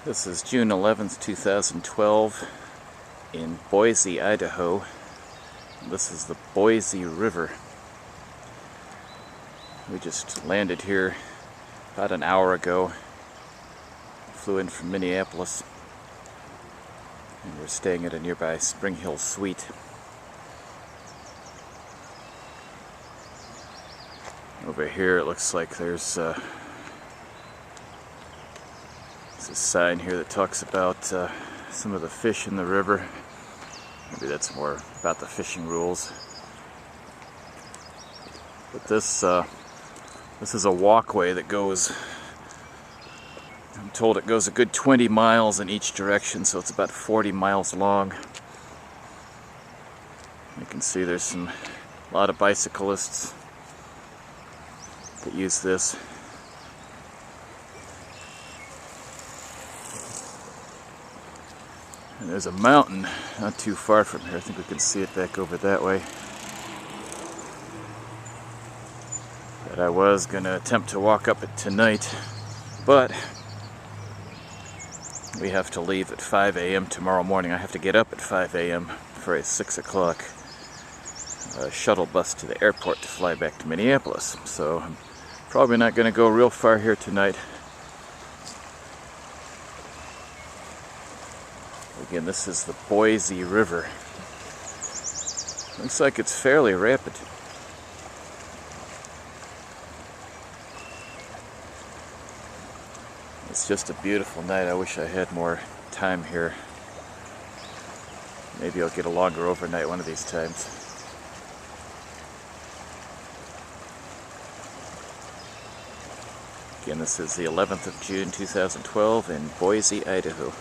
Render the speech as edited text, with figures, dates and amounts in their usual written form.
This is June 11th, 2012 in Boise, Idaho. This is the Boise River. We just landed here about an hour ago. Flew in from Minneapolis and we're staying at a nearby Spring Hill suite. Over here it looks like there's a sign here that talks about some of the fish in the river. Maybe that's more about the fishing rules. But this is a walkway that goes, I'm told it goes a good 20 miles in each direction, so it's about 40 miles long. You can see there's a lot of bicyclists that use this. And there's a mountain not too far from here. I think we can see it back over that way. That I was going to attempt to walk up it tonight, but we have to leave at 5 a.m. tomorrow morning. I have to get up at 5 a.m. for a 6 o'clock shuttle bus to the airport to fly back to Minneapolis. So I'm probably not going to go real far here tonight. Again, this is the Boise River. Looks like it's fairly rapid. It's just a beautiful night. I wish I had more time here. Maybe I'll get a longer overnight one of these times. Again, this is the 11th of June 2012 in Boise, Idaho.